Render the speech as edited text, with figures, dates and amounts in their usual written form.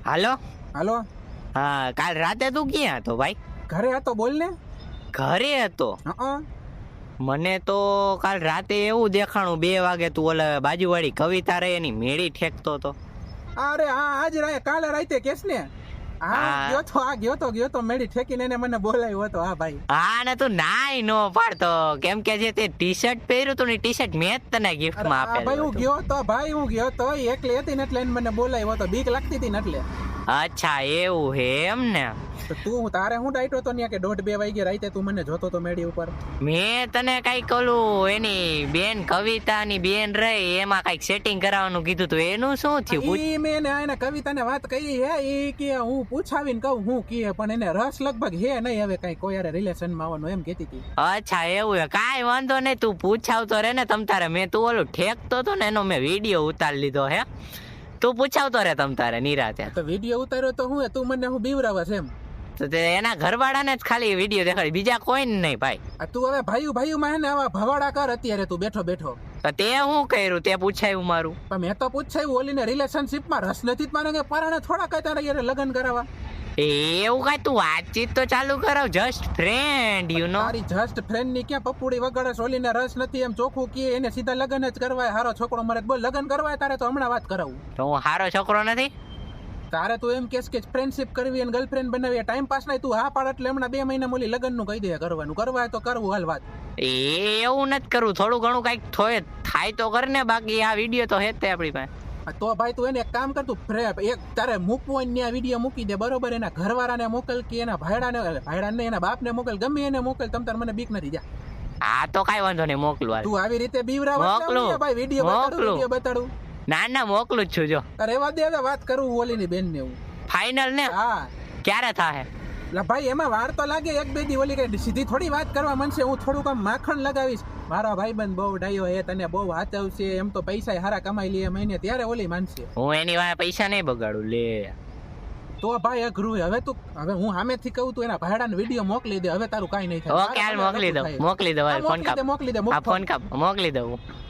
હાલો. હાલો. હા, કાલ રાતે તું ક્યાં હતો ભાઈ? ઘરે હતો, બોલ ને. ઘરે હતો? મને તો કાલ રાતે એવું દેખાણું 2 વાગે તું ઓલા બાજુવાળી કવિતા રે એની મેળી ઠેકતો હતો. અરે હા, આજ કાલે રાતે કેસ ને. હા, ગયો તો મેળી ઠેકીને એને મને બોલાવ્યો હતો. હા ભાઈ. હા ને તું નાઈ નો પાડતો, કેમ કે જે તે ટી-શર્ટ પહેર્યું તું ને ટી-શર્ટ મેં જ તને ગિફ્ટમાં આપેલું. ભાઈ હું ગયો તો એકલી હતી ને એટલે એને મને બોલાવ્યો હતો, બીક લાગતી હતી ને એટલે. અચ્છા એવું હે એમ ને. તું તારે હું ડાયટો તો ને કે 1:30-2 વાગે રાતે તું મને જોતો તો મેડી ઉપર. મેં તને કઈક ઓલું એની બેન કવિતાની બેન રહી એમાં કઈક સેટિંગ કરાવવાનું કીધું તું, એનું શું થયું? ઈ મેં એને કવિતાને વાત કરી હે, ઈ કે હું પૂછાવીને કહું હું કે, પણ એને રસ લગભગ હે નહીં હવે કઈ કોઈ યાર રિલેશનમાં આવવાનું એમ કહેતી હતી. અચ્છા એવું હે, કાઈ વાંધો નહીં, તું પૂછાવતો રે ને તમ તારે. મેં તું ઓલું ઠેકતો તો ને એનો મેં વિડીયો ઉતારી લીધો હે, તું પૂછાવતો રે તમ તારે નિરાતે. તો વિડીયો ઉતાર્યો તો હું તું મને હું બીવરાવસ એમ? તો તે એના ઘરવાળાને જ ખાલી વિડીયો દેખાડી, બીજા કોઈ નહીં ભાઈ. તું હવે ભાઈમાં હે ને આવા ભવાડા કર અત્યારે તું બેઠો બેઠો. તો તે શું કર્યું? તે પૂછાયું મારું? પણ મેં તો પૂછાયું ઓલીને રિલેશનશિપમાં રસ નથી મારે કે પરાણે થોડા કઈ તારે યાર લગ્ન કરાવવા. એવું કઈ તું વાતચીત તો ચાલુ કરાવ, જસ્ટ ફ્રેન્ડ યુ નો. તારી જસ્ટ ફ્રેન્ડ ની ક્યાં પપુડી વગાડે, ઓલીને રસ નથી એમ ચોખ્ખું કે એને સીધા લગ્ન જ કરવાય. હારો છોકરો મરે બોલ લગ્ન કરવાય તારે તો હમણાં વાત કરાવું. તો હું હારો છોકરો નથી? તારે તું એમ કેસ કે ફ્રેન્ડશિપ કરવી અને ગર્લફ્રેન્ડ બનાવી ટાઈમ પાસ નહીં, તું હા પાડ એટલે હમણાં 2 મહિના મોલી લગ્ન નું કહી દે કરવાનું. કરવા તો કરવું હાલ વાત. એવું નથી કરવું, થોડું ઘણું કઈક થાય તો કર ને, બાકી આ વિડીયો તો હે જ તે આપણી પાસે. તો ભાઈ તું એને એક કામ કર, તું એક તારે મૂકવો ને આ વિડીયો મૂકી દે બરોબર, એના ઘરવાળાને મોકલ કે એના ભાઈડાને એના બાપને મોકલ, ગમે એને મોકલ, તમ તાર મને બીક નથી. જા હા તો કઈ વાંધો નહીં, મોકલું. તું આવી રીતે બીવરાવ ભાઈ, વિડીયો બતાડું. ના મોકલું જ છું. જો તારે એવા દે હવે વાત કરું ઓલીની બેન ને. હું ફાઇનલ ને? હા. ક્યારે થાહે? ભાઈ એમાં વાર તો લાગે, 1-2 દી ઓલી કઈ સીધી થોડી વાત કરવા મનશે. હું થોડુંક આમ માખણ લગાવીશ, મારા ભાઈબંધ બહુ ડાયો હે, તને બહુ હાચવશે, એમ તો પૈસા હારા કમાઈ લે મહિને, ત્યારે ઓલી માનશે. હું એની વાય પૈસા નહીં બગાડું લે. તો ભાઈ અઘરું. હવે હું સામેથી કહું તું એના ભાડાનો વિડીયો મોકલી દે, હવે તારું કઈ નહીં થાય. ઓકે હાલ મોકલી દઉં. ફોન કાપ મોકલી દઉં.